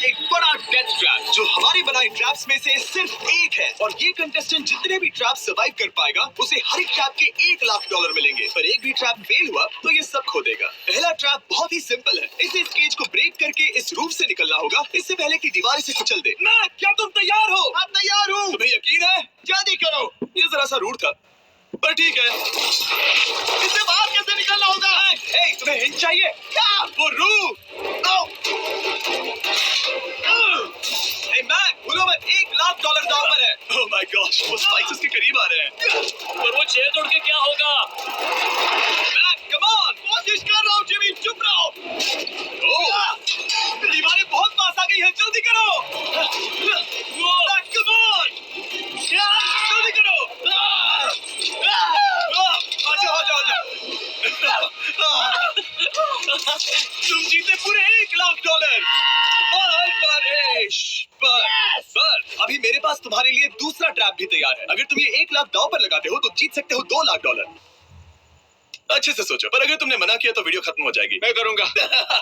एक बड़ा death trap जो हमारे बनाए ट्रैप्स में से सिर्फ एक है, और ये कंटेस्टेंट जितने भी ट्रैप सर्वाइव कर पाएगा उसे हर एक ट्रैप के $1,00,000 मिलेंगे। पर एक भी ट्रैप फेल हुआ तो ये सब खो देगा। पहला ट्रैप बहुत ही सिंपल है, इसे इस केज को ब्रेक करके इस रूफ से निकलना होगा इससे पहले कि दीवार इसे कुचल दे। मैक, क्या तुम तैयार हो? हाँ, तैयार हूँ। तुम्हें यकीन है? जल्दी करो। ये जरा सा रूड था पर ठीक है। इससे बाहर कैसे निकलना होगा? तुम्हें हिंट चाहिए क्या? वो रूफ। मैक, भूलो मत, $1,00,000 दांव पर है। ओह माय गॉश, वो स्पाइसेस के करीब आ रहे हैं। पर वो चेयर तोड़ के क्या होगा? मैक, कम ऑन, कोशिश कर रहा हूँ जिमी, चुप रहो। दीवारें बहुत पास आ गई हैं, जल्दी करो। मैक, कम ऑन, जल्दी करो। तुम जीते पूरे $1,00,000। पर अभी मेरे पास तुम्हारे लिए दूसरा ट्रैप भी तैयार है। अगर तुम ये $1,00,000 दांव पर लगाते हो तो जीत सकते हो $2,00,000। अच्छे से सोचो, पर अगर तुमने मना किया तो वीडियो खत्म हो जाएगी। मैं करूंगा।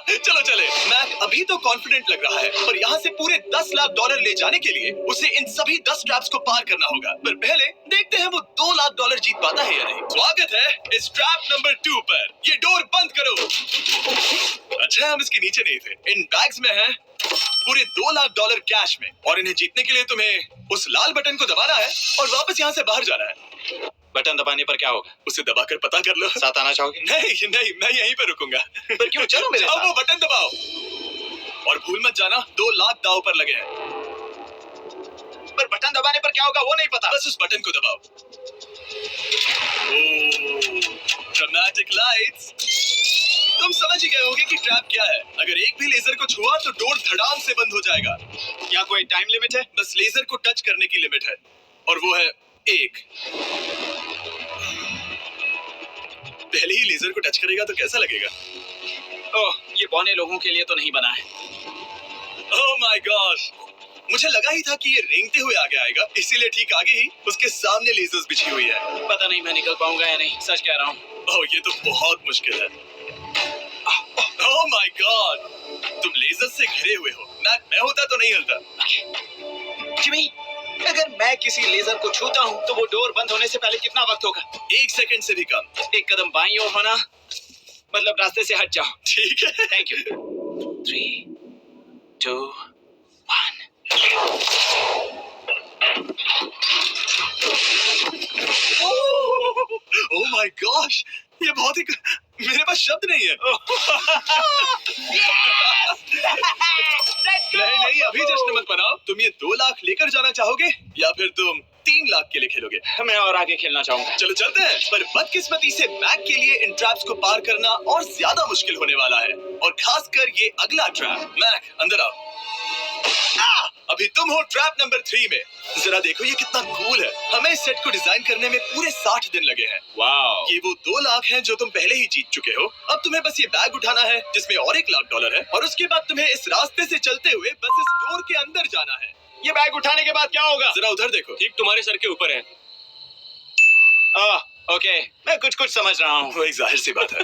चलो चले। मैक अभी तो कॉन्फिडेंट लग रहा है, पर यहाँ से पूरे $10,00,000 ले जाने के लिए उसे इन सभी 10 ट्रैप्स को पार करना होगा। पर पहले देखते हैं वो $2,00,000 जीत पाता है या नहीं। स्वागत है इस ट्रैप नंबर 2 पर। ये डोर बंद करो। अच्छा, हम इसके नीचे नहीं थे। इन बैग्स में है पूरे $2,00,000 कैश में, और इन्हें जीतने के लिए तुम्हें उस लाल बटन को दबाना है और वापस यहाँ से बाहर जाना है। बटन दबाने पर क्या होगा? उसे दबाकर पता कर लो। साथ आना चाहोगे? नहीं, मैं यहीं पर रुकूंगा। पर क्यों? चलो मेरे साथ। वो बटन दबाओ और भूल मत जाना $2,00,000 दांव पर लगे हैं। पर बटन दबाने पर क्या होगा वो नहीं पता। बस उस बटन को दबाओ। Dramatic lights. तुम समझ ही गए होगे कि ट्रैप क्या है। अगर एक भी लेजर को छुआ तो डोर धड़ाम से बंद हो जाएगा। क्या कोई टाइम लिमिट है? बस लेजर को टच करने की लिमिट है, और वो है 1। पहले ही लेजर को टच करेगा तो कैसा लगेगा? ओह, ये बौने लोगों के लिए तो नहीं बना है। ओह माय गॉश, मुझे लगा ही था कि ये रेंगते हुए आगे आएगा, इसीलिए ठीक आगे ही उसके सामने लेजर्स बिछी हुई है। पता नहीं मैं निकल पाऊंगा या नहीं, सच कह रहा हूँ। ओह, ये तो बहुत मुश्किल है। ओह माय गॉड, तुम लेजर से घिरे हुए हो। मैं होता तो नहीं हिलता। जिमी, अगर मैं किसी लेजर को छूता हूँ तो वो डोर बंद होने से पहले कितना वक्त होगा? 1 सेकंड से भी कम। एक कदम बाईं ओर होना, मतलब रास्ते से हट जाओ। ठीक है, thank you. 3, 2, 1। Oh my gosh, ये बहुत ही, मेरे पास शब्द नहीं है। नहीं, अभी जश्न मत मनाओ। तुम ये 2,00,000 लेकर जाना चाहोगे या फिर तुम 3,00,000 के लिए खेलोगे? मैं और आगे खेलना चाहूंगा। चलो चलते हैं। पर बदकिस्मती से मैक के लिए इन ट्रैप्स को पार करना और ज्यादा मुश्किल होने वाला है, और खासकर ये अगला ट्रैप। मैक, अंदर आओ। अभी तुम हो ट्रैप नंबर 3 में। जरा देखो ये कितना कूल है। हमें इस सेट को डिजाइन करने में पूरे 60 दिन लगे हैं। वाओ। ये वो 2,00,000 हैं जो तुम पहले ही जीत चुके हो। अब तुम्हें बस ये बैग उठाना है जिसमें और $1,00,000 है, और उसके बाद तुम्हें इस रास्ते से चलते हुए बस इस डोर के अंदर जाना है। ये बैग उठाने के बाद क्या होगा? जरा उधर देखो। ठीक तुम्हारे सर के ऊपर है। ओके, मैं कुछ समझ रहा हूँ। वो एक जाहिर सी बात है।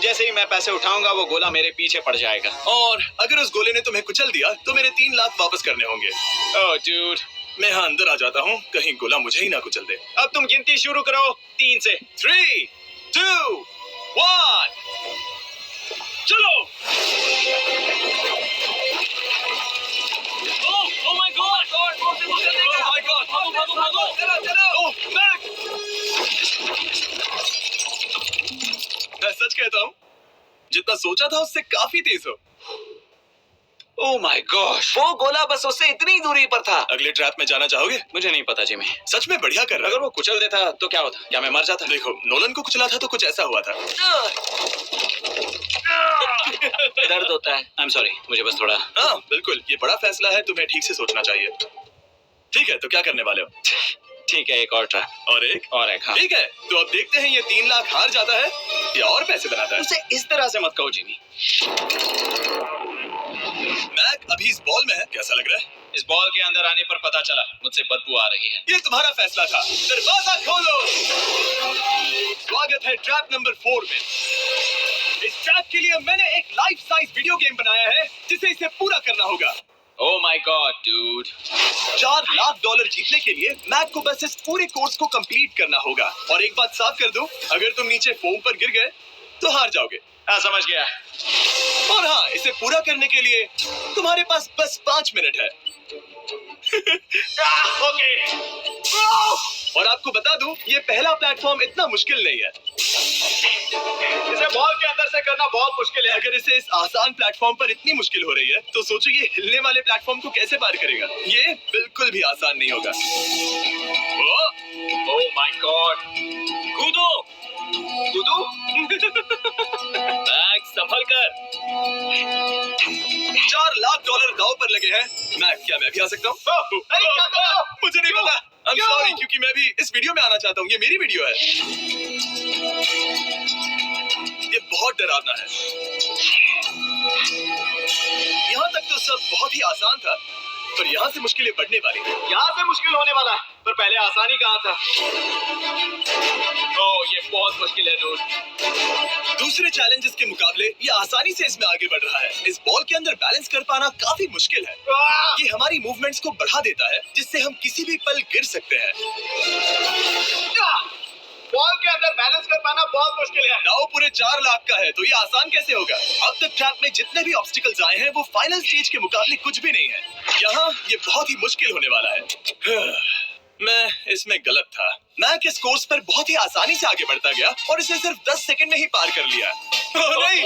जैसे ही मैं पैसे उठाऊंगा वो गोला मेरे पीछे पड़ जाएगा। और अगर उस गोले ने तुम्हें कुचल दिया तो मेरे 3,00,000 वापस करने होंगे। ओह डूड, मैं यहाँ अंदर आ जाता हूँ, कहीं गोला मुझे ही ना कुचल दे। अब तुम गिनती शुरू करो 3 से। 3, 2, 1, चलो। ओह माय गॉड, भागो। ओह, मैक! मैं सच कहता हूँ, जितना सोचा था उससे काफी तेज हो। ओह माय गॉश, वो गोला बस उससे इतनी दूरी पर था। अगले ट्रैप में जाना चाहोगे? मुझे नहीं पता जिमी। सच में बढ़िया कर रहा है। अगर वो कुचल देता तो क्या होता? क्या मैं मर जाता? देखो, नोलन को कुचला था तो कुछ ऐसा हुआ था। दर्द होता है। आई एम सॉरी, मुझे बस थोड़ा। हाँ बिल्कुल, ये बड़ा फैसला है, तुम्हें ठीक से सोचना चाहिए। ठीक है, तो क्या करने वाले हो? ठीक है, एक और ट्रैप। और एक? हाँ। ठीक है, तो अब देखते हैं ये 3,00,000 हार जाता है या और पैसे बनाता है। उसे इस तरह से मत कहो जिमी। मैक अभी इस बॉल में है, कैसा लग रहा है? इस बॉल के अंदर आने पर पता चला मुझसे बदबू आ रही है। ये तुम्हारा फैसला था। दरवाजा खोलो। स्वागत है ट्रैप नंबर 4 में। इस ट्रैप के लिए मैंने एक लाइफ साइज वीडियो गेम बनाया है जिसे इसे पूरा करना होगा। Oh my God dude. $4 lakh जीतने के लिए मैक को बस इस पूरे कोर्स को कंप्लीट करना होगा। और एक बात साफ कर दूं, अगर तुम नीचे फोम पर गिर गए तो हार जाओगे। हाँ समझ गया। और हाँ, इसे पूरा करने के लिए तुम्हारे पास बस 5 मिनट है। ओके। और आपको बता दूं, ये पहला प्लेटफॉर्म इतना मुश्किल नहीं है। इसे बॉल के अंदर से करना बहुत मुश्किल है। अगर इसे इस आसान प्लेटफॉर्म पर इतनी मुश्किल हो रही है तो सोचो ये हिलने वाले प्लेटफॉर्म को कैसे पार करेगा। ये बिल्कुल भी आसान नहीं होगा। Oh my God. कूदो कूदो। मैक संभल कर। $4 लाख दांव पर लगे हैं। मैक, क्या मैं भी आ सकता हूँ? अरे क्या कर रहे हो? मुझे नहीं पता। I'm क्यों? sorry, क्योंकि मैं भी इस वीडियो में आना चाहता हूँ। ये मेरी वीडियो है। ये बहुत डरावना है। यहाँ तक तो सब बहुत ही आसान था, पर यहाँ से मुश्किलें बढ़ने वाली हैं। यहाँ से मुश्किल होने वाला है, पर पहले आसानी कहाँ था? ओह ये बहुत मुश्किल है डूड। दूसरे चैलेंजेस के मुकाबले ये आसानी से इसमें आगे बढ़ रहा है। इस बॉल के अंदर बैलेंस कर पाना काफी मुश्किल है। ये हमारी मूवमेंट्स को बढ़ा देता है, जिससे हम किसी भी पल गिर सकते हैं। बॉल के अंदर बैलेंस कर पाना बहुत मुश्किल है। दाव पूरे 4 लाख का है, तो ये आसान कैसे होगा? अब तक ट्रैक में जितने भी ऑब्स्टिकल्स आए हैं, वो फाइनल स्टेज के मुकाबले कुछ भी नहीं है। यहाँ ये बहुत ही मुश्किल होने वाला है। मैं इसमें गलत था। मैक इस कोर्स पर बहुत ही आसानी से आगे बढ़ता गया और इसे सिर्फ 10 सेकंड में ही पार कर लिया। नहीं,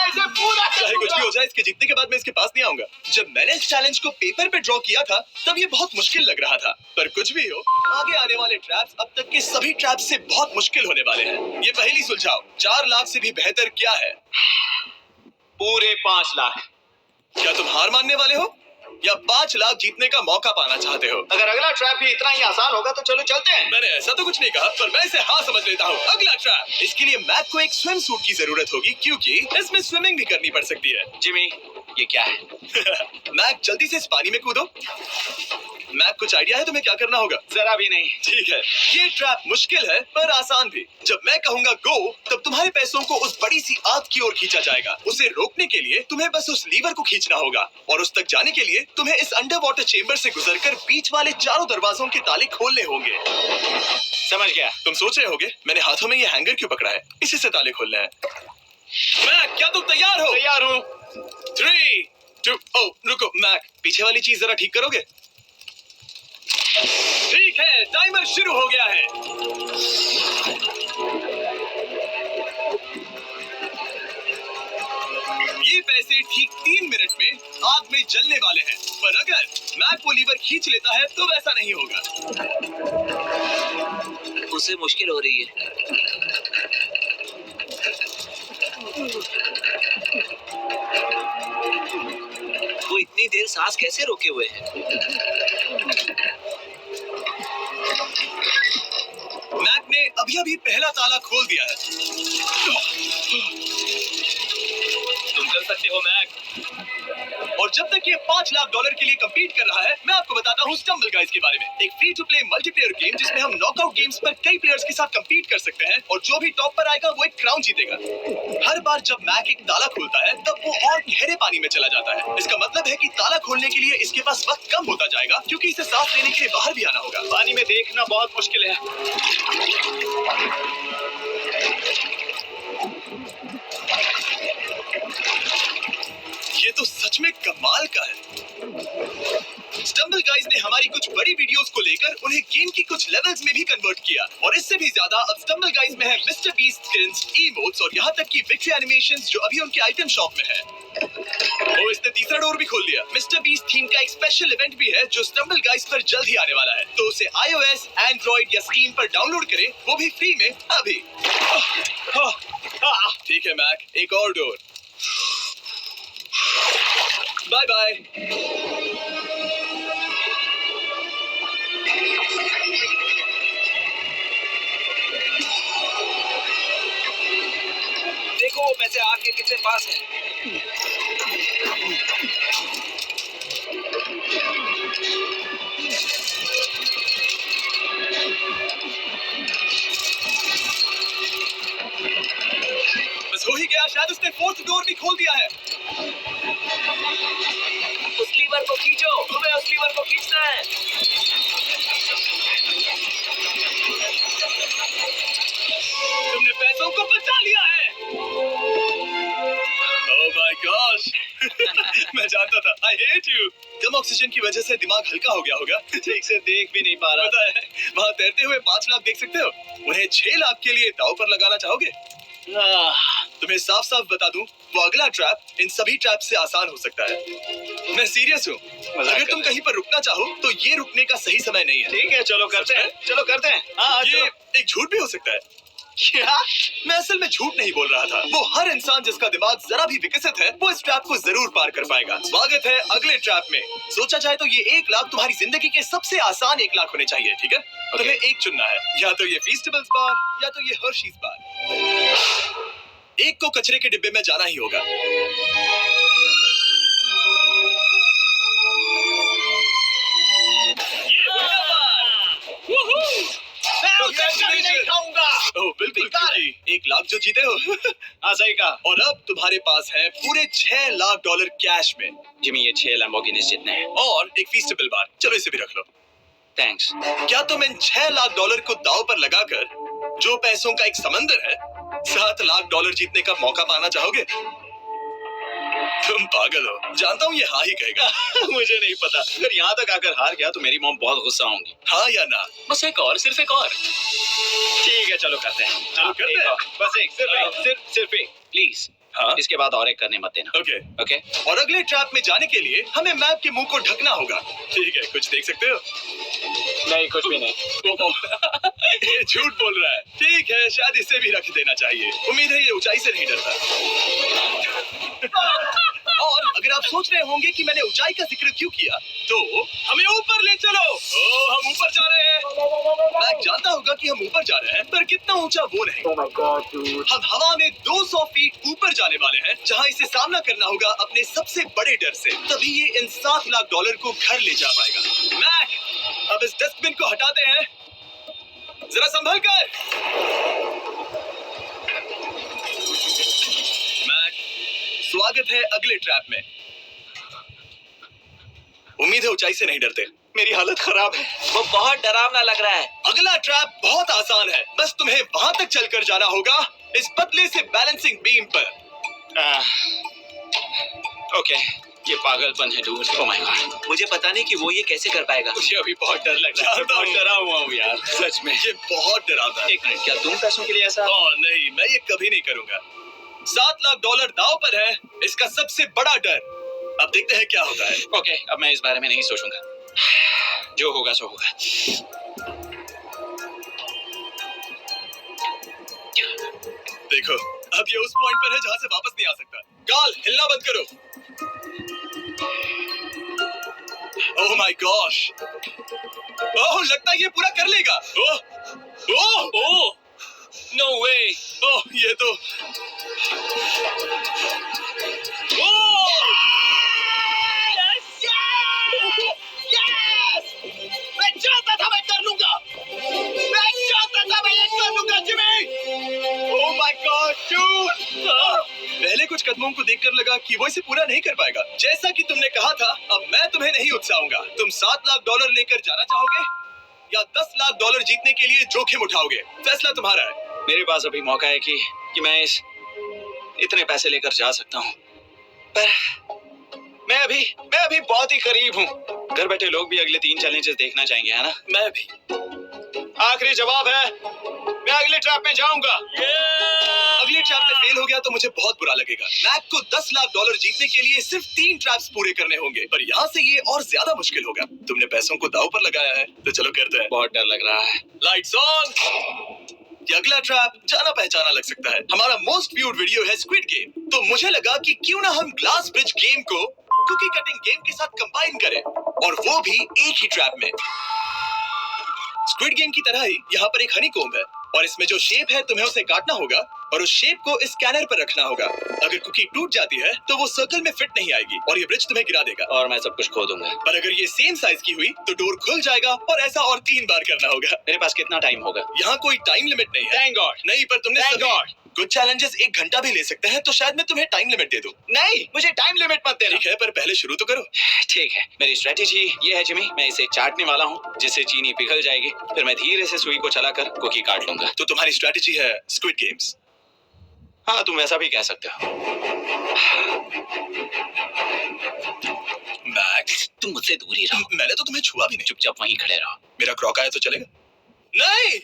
इसे पूरा चाहे कुछ भी हो जाए, इसके जीतने के बाद मैं इसके पास नहीं आऊंगा। जब मैंने इस चैलेंज को पेपर पे ड्रॉ किया था, तब ये बहुत मुश्किल लग रहा था। पर कुछ भी हो, आगे आने वाले ट्रैप्स अब तक के सभी ट्रैप्स से बहुत मुश्किल होने वाले हैं। ये पहेली सुलझाओ, 4 लाख से भी बेहतर क्या है? पूरे 5 लाख। क्या तुम हार मानने वाले हो या 5 लाख जीतने का मौका पाना चाहते हो? अगर अगला ट्रैप भी इतना ही आसान होगा तो चलो चलते हैं। मैंने ऐसा तो कुछ नहीं कहा, पर मैं इसे हाँ समझ लेता हूँ। अगला ट्रैप। इसके लिए मैक को एक स्विम सूट की जरूरत होगी, क्योंकि इसमें स्विमिंग भी करनी पड़ सकती है। जिमी ये क्या है? मैक, जल्दी से इस पानी में कूदो। मैक, कुछ आइडिया है तुम्हें क्या करना होगा? जरा भी नहीं। ठीक है, ये ट्रैप मुश्किल है पर आसान भी। जब मैं कहूंगा गो, तब तुम्हारे पैसों को उस बड़ी सी आग की ओर खींचा जाएगा। उसे रोकने के लिए तुम्हें बस उस लीवर को खींचना होगा, और उस तक जाने के लिए तुम्हें इस अंडर वाटर चेम्बर से गुजरकर बीच वाले चारों दरवाजों के ताले खोलने होंगे। समझ गया। तुम सोच रहे होगे मैंने हाथों में ये हैंगर क्यों पकड़ा है? इसी से ताले खोलने हैं। मैक, क्या तुम तैयार हो? तैयार हूँ। 3, 2, ओह रुको मैक, पीछे वाली चीज जरा ठीक करोगे? ठीक है, टाइमर शुरू हो गया है। ये पैसे ठीक 3 मिनट में आग में जलने वाले हैं, पर अगर मैक वो लीवर खींच लेता है तो वैसा नहीं होगा। उसे मुश्किल हो रही है। वो इतनी देर सांस कैसे रोके हुए है? मैक ने अभी पहला ताला खोल दिया है। तुम कर सकते हो मैक। और जब तक ये $5 लाख के लिए कम्पीट कर रहा है, मैं आपको बताता हूँ स्टम्बल गाइज के बारे में। एक free to play multiplayer game जिसमें हम नॉकआउट गेम्स पर कई प्लेयर्स के साथ कम्पीट कर सकते हैं, और जो भी टॉप पर आएगा वो एक क्राउन जीतेगा। हर बार जब मैक एक ताला खोलता है, तब वो और गहरे पानी में चला जाता है। इसका मतलब है कि ताला खोलने के लिए इसके पास वक्त कम होता जाएगा, क्योंकि इसे सांस लेने के लिए बाहर भी आना होगा। पानी में देखना बहुत मुश्किल है। ये तो सच में कमाल का है। स्टम्बल गाइज ने हमारी कुछ बड़ी वीडियोस को लेकर उन्हें गेम की कुछ लेवल्स में भी कन्वर्ट किया, और इससे भी ज्यादा अब स्टम्बल गाइज में है मिस्टर बीस्ट स्किन्स, इमोट्स और यहाँ तक की विक्ट्री एनिमेशंस जो अभी उनके आइटम शॉप में है। तो इसने तीसरा डोर भी खोल दिया। मिस्टर बीस्ट थीम का एक स्पेशल इवेंट भी है जो स्टम्बल गाइज पर जल्द ही आने वाला है, तो उसे iOS, Android या Steam पर डाउनलोड करें, वो भी फ्री में अभी। ठीक है मैक, एक और डोर। Bye bye. देखो पैसे आके कितने पास हैं। बस हो ही गया, शायद उसने 4th डोर भी खोल दिया है। मारता था। I hate you। Come oxygen की वजह से दिमाग हल्का हो गया होगा। ठीक से देख भी नहीं पा रहा। पता है, वहाँ तैरते हुए 5 लाख देख सकते हो। उन्हें 6 लाख के लिए दांव पर लगाना चाहोगे? तुम्हें साफ साफ बता दूं, वो अगला ट्रैप इन सभी ट्रैप से आसान हो सकता है। मैं सीरियस हूँ। अगर तुम कहीं पर रुकना चाहो तो ये रुकने का सही समय नहीं है। ठीक है, चलो करते हैं, चलो करते हैं। हाँ, ये चलो। एक झूठ भी हो सकता है। क्या? मैं असल में झूठ नहीं बोल रहा था। वो हर इंसान जिसका दिमाग जरा भी विकसित है, वो इस ट्रैप को जरूर पार कर पाएगा। स्वागत है अगले ट्रैप में। सोचा जाए तो ये 1 लाख तुम्हारी जिंदगी के सबसे आसान 1 लाख होने चाहिए, ठीक है? तुम्हें एक चुनना है, या तो ये फीस्टेबल्स बार या तो ये हर्शीज बार। एक को कचरे के डिब्बे में जाना ही होगा। मैं उसे कभी नहीं खाऊंगा। ओह बिल्कुल, क्योंकि 1 लाख जो जीते हो। हाँ, सही कहा। और अब तुम्हारे पास है पूरे 6 लाख डॉलर कैश में जिमी, ये 6 लैम्बोर्गिनीज जितने हैं। और एक फीस्टेबल बार। चलो इसे भी रख लो। थैंक्स। क्या तुम इन 6 लाख डॉलर को दांव पर लगाकर, जो पैसों का एक समंदर है, 7 लाख डॉलर जीतने का मौका पाना चाहोगे? तुम पागल हो। जानता हूँ ये हाँ ही कहेगा। मुझे नहीं पता। अगर यहाँ तक आकर हार गया तो मेरी मॉम बहुत गुस्सा होंगी। हाँ या ना? बस एक और, सिर्फ एक और। ठीक है, चलो करते हैं। चलो करते एक हैं। और। बस एक, सिर्फ एक, प्लीज। हाँ इसके बाद और एक करने मत देना। ओके। ओके? और अगले ट्रैप में जाने के लिए हमें मैप के मुंह को ढकना होगा। ठीक है, कुछ देख सकते हो? नहीं, कुछ भी नहीं। ये झूठ बोल रहा है। ठीक है, शायद इसे भी रख देना चाहिए। उम्मीद है ये ऊंचाई से नहीं डरता। और अगर आप सोच रहे होंगे कि मैंने ऊंचाई का जिक्र क्यों किया, तो हमें ऊपर ले चलो। ओ, हम ऊपर जा रहे हैं। मैं जानता होगा कि हम ऊपर जा रहे हैं, पर कितना ऊंचा वो नहीं। हम हवा में 200 फीट ऊपर जाने वाले हैं, जहां इसे सामना करना होगा अपने सबसे बड़े डर से। तभी ये इन 7 लाख डॉलर को घर ले जा पाएगा। मैक, अब इस डस्टबिन को हटाते हैं। जरा संभल कर। मैक, स्वागत है अगले ट्रैप में। उम्मीद है ऊंचाई से नहीं डरते। मेरी हालत खराब है। वो बहुत डरावना लग रहा है। अगला ट्रैप बहुत आसान है, बस तुम्हें वहां तक चलकर जाना होगा, इस पतले से बैलेंसिंग बीम पर। ओके, ये पागलपन है डूड। ओह माय गॉड, मुझे पता नहीं कि वो ये कैसे कर पाएगा। मुझे अभी बहुत डर लग रहा है। बहुत डरा हुआ हूँ यार, सच में। ये बहुत डरावना है। 1 मिनट, क्या तुम पैसों के लिए ऐसा? ओह नहीं, मैं ये कभी नहीं करूंगा। 7 लाख डॉलर दांव पर है, इसका सबसे बड़ा डर। अब देखते हैं क्या होता है। ओके, अब मैं इस बारे में नहीं सोचूंगा। जो होगा सो होगा। देखो, अब ये उस पॉइंट पर है जहां से वापस नहीं आ सकता। गाल हिलना बंद करो। ओह माय गॉश। ओह, लगता है ये पूरा कर लेगा। ओह ओह ओह, नो वे। ओह, ये तो मैं चाहता था मैं कर लूंगा। मैं चाहता था मैं ये कर लूंगा Jimmy. Oh my God dude. पहले कुछ कदमों को देखकर लगा कि वो इसे पूरा नहीं कर पाएगा। जैसा कि तुमने कहा था, अब मैं तुम्हें नहीं उकसाऊंगा। तुम 7 लाख डॉलर लेकर जाना चाहोगे या 10 लाख डॉलर जीतने के लिए जोखिम उठाओगे? फैसला तुम्हारा है। मेरे पास अभी मौका है कि मैं इतने पैसे लेकर जा सकता हूँ, पर मैं अभी बहुत ही करीब हूँ। घर बैठे लोग भी अगले 3 चैलेंजेस देखना चाहेंगे, है ना? मैं भी। आखिरी जवाब है, मैं अगले ट्रैप में जाऊंगा। अगले ट्रैप में फेल हो गया तो मुझे बहुत बुरा लगेगा। मैक को 10 लाख डॉलर जीतने के लिए सिर्फ 3 ट्रैप्स पूरे करने होंगे, पर यहाँ से ये और ज्यादा मुश्किल होगा। तुमने पैसों को दांव पर लगाया है, तो चलो करते हैं। बहुत डर लग रहा है। Lights on. ये अगला ट्रैप जाना पहचाना लग सकता है। हमारा मोस्ट व्यूड वीडियो है स्क्विड गेम, तो मुझे लगा कि क्यों ना हम ग्लास ब्रिज गेम को कुकी कटिंग गेम के साथ कंबाइन करें, और वो भी एक ही ट्रैप में। स्क्विड गेम की तरह ही यहाँ पर एक हनीकॉम्ब है, और इसमें जो शेप है तुम्हें उसे काटना होगा और उस शेप को इस स्कैनर पर रखना होगा। अगर कुकी टूट जाती है तो वो सर्कल में फिट नहीं आएगी और ये ब्रिज तुम्हें गिरा देगा, और मैं सब कुछ खो दूंगा। पर अगर ये सेम साइज की हुई तो डोर खुल जाएगा, और ऐसा और 3 बार करना होगा। मेरे पास कितना टाइम होगा? यहाँ कोई टाइम लिमिट नहीं है। Thank God. नहीं, पर तुमने Thank God. कुछ चैलेंजेस 1 घंटा भी ले सकते हैं, तो शायद मैं तुम्हें टाइम लिमिट दे दूं। नहीं, मुझे टाइम लिमिट मत देना। ठीक है, पर पहले शुरू तो करो। ठीक है, मेरी स्ट्रेटेजी ये है जिमी, मैं इसे चाटने वाला हूँ जिससे चीनी पिघल जाएगी, फिर मैं धीरे से सुई को चलाकर कुकी काट लूंगा। तो तुम्हारी स्ट्रैटेजी है स्क्विड गेम्स। हाँ, तुम वैसा भी कह सकते हो। मैक्स, तुम मुझसे दूर ही रहो। मैंने तो तुम्हें छुआ भी नहीं। चुपचाप वहीं खड़े रहो। मेरा क्रॉक आया तो चलेगा? नहीं,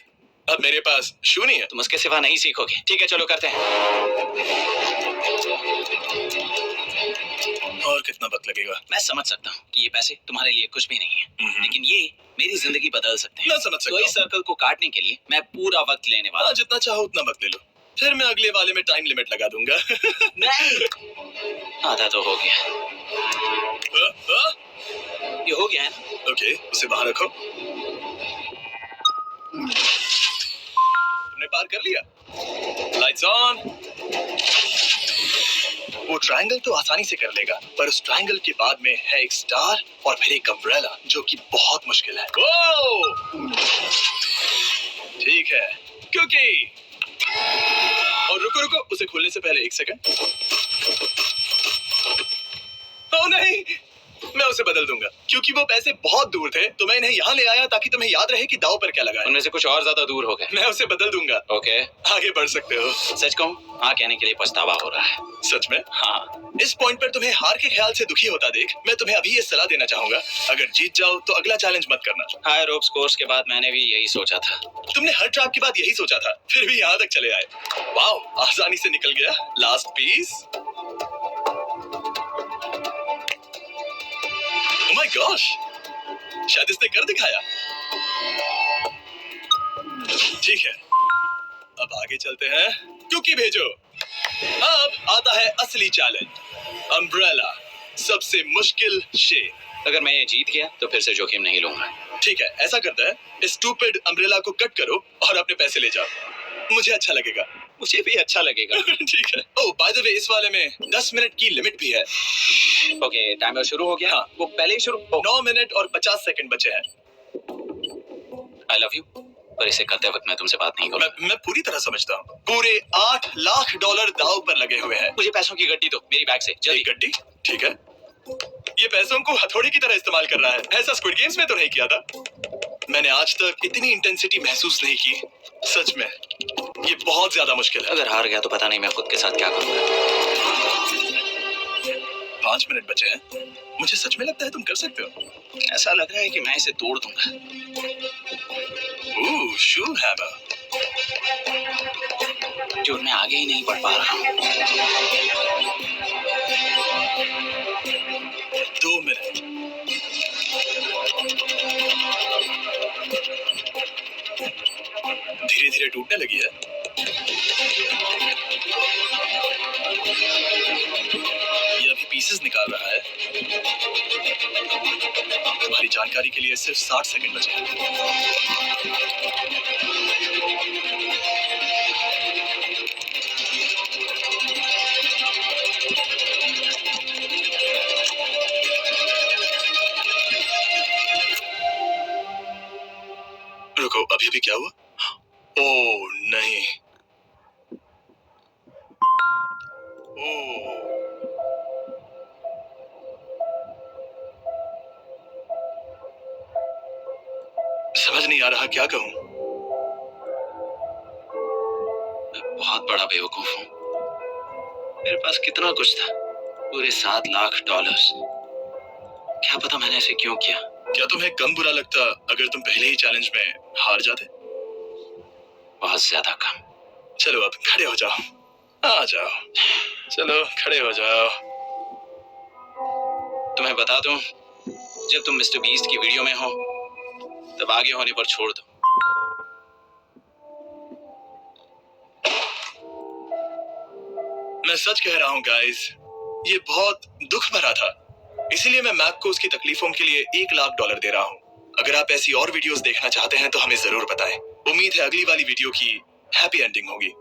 अब मेरे पास शू नहीं है। तुम उसके सिवा नहीं सीखोगे। ठीक है, चलो करते हैं। और कितना वक्त लगेगा? मैं समझ सकता हूँ कि ये पैसे तुम्हारे लिए कुछ भी नहीं है, लेकिन ये मेरी जिंदगी बदल सकते हैं। मैं समझ सकता तो इस हूँ। सर्कल को काटने के लिए मैं पूरा वक्त लेने वाला हाँ, जितना चाहो उतना वक्त ले लो, फिर मैं अगले वाले में टाइम लिमिट लगा दूंगा। नहीं, आधा तो हो गया। ये हो गया है ना? ओके, उसे बाहर रखो। तुमने पार कर लिया। Lights on. वो ट्रायंगल तो आसानी से कर लेगा, पर उस ट्रायंगल के बाद में है एक स्टार और फिर एक अम्ब्रेला, जो कि बहुत मुश्किल है। ओ! ठीक है, क्योंकि और रुको रुको, उसे खोलने से पहले एक सेकंड। ओ नहीं, मैं उसे बदल दूंगा, क्योंकि वो पैसे बहुत दूर थे, तो मैं इन्हें यहाँ ले आया ताकि तुम्हें याद रहे कि दांव पर क्या लगा है। उनमें से कुछ और ज्यादा दूर हो गए। मैं उसे बदल दूंगा। ओके, आगे बढ़ सकते हो। सच कहूँ, हाँ कहने के लिए पछतावा हो रहा है। सच में? हाँ, इस पॉइंट पर तुम्हें हार के ख्याल से दुखी होता देख, मैं तुम्हें अभी ये सलाह देना चाहूंगा, अगर जीत जाओ तो अगला चैलेंज मत करना। हाई रोप्स कोर्स के बाद मैंने भी यही सोचा था। तुमने हर ट्रैप के बाद यही सोचा था, फिर भी यहाँ तक चले आए। वाओ, आसानी से निकल गया। Last piece. Oh my gosh, शायद इसने कर दिखाया। ठीक है, अब आगे चलते हैं, क्योंकि भेजो। अब आता है असली चैलेंज, अम्ब्रेला, सबसे मुश्किल शेप। अगर मैं ये जीत गया तो फिर से जोखिम नहीं लूंगा। ठीक है, ऐसा करते हैं, इस स्टूपिड अम्ब्रेला को कट करो और अपने पैसे ले जाओ। मुझे अच्छा लगेगा। मुझे भी अच्छा लगेगा। ठीक है। ओह, बाय द वे, इस वाले में 10 मिनट की लिमिट भी है। ओके, टाइमर शुरू हो गया। हाँ। वो पहले ही शुरू। 9 मिनट और 50 सेकंड बचे हैं। आई लव यू, पर इसे करते वक्त मैं तुमसे बात नहीं करूंगा। मैं पूरी तरह समझता हूँ। पूरे $8 लाख दांव पर लगे हुए हैं। मुझे पैसों की गड्डी दो मेरी बैग से, जल्दी। एक गड्डी? ठीक है। ये पैसों को हथौड़े की तरह इस्तेमाल कर रहा है। ऐसा स्क्विड गेम्स में तो नहीं किया था। मैंने आज तक इतनी इंटेंसिटी महसूस नहीं की। सच में, ये बहुत ज्यादा मुश्किल है। अगर हार गया तो पता नहीं मैं खुद के साथ क्या करूंगा। 5 मिनट बचे हैं। मुझे सच में लगता है तुम कर सकते हो। ऐसा लग रहा है कि मैं इसे तोड़ दूंगा। ओह, शू हैमर। जो मैं आगे ही नहीं बढ़ पा रहा हूँ। 2 मिनट। धीरे धीरे टूटने लगी है। ये अभी पीसेस निकाल रहा है। तुम्हारी जानकारी के लिए सिर्फ 60 सेकंड बचे हैं। रुको, अभी अभी क्या हुआ? ओह नहीं। ओह, समझ नहीं आ रहा क्या कहूँ। मैं बहुत बड़ा बेवकूफ हूँ। मेरे पास कितना कुछ था, पूरे $7 लाख। क्या पता मैंने ऐसे क्यों किया। क्या तुम्हें कम बुरा लगता अगर तुम पहले ही चैलेंज में हार जाते? बहुत ज्यादा कम। चलो अब खड़े हो जाओ। आ जाओ, चलो खड़े हो जाओ। तुम्हें बता दूं, जब तुम मिस्टर बीस्ट की वीडियो में हो तब आगे होने पर छोड़ दो। मैं सच कह रहा हूँ गाइस, ये बहुत दुख भरा था, इसीलिए मैं मैक को उसकी तकलीफों के लिए $1 लाख दे रहा हूँ। अगर आप ऐसी और वीडियोस देखना चाहते हैं तो हमें जरूर बताएं। उम्मीद है अगली वाली वीडियो की हैप्पी एंडिंग होगी।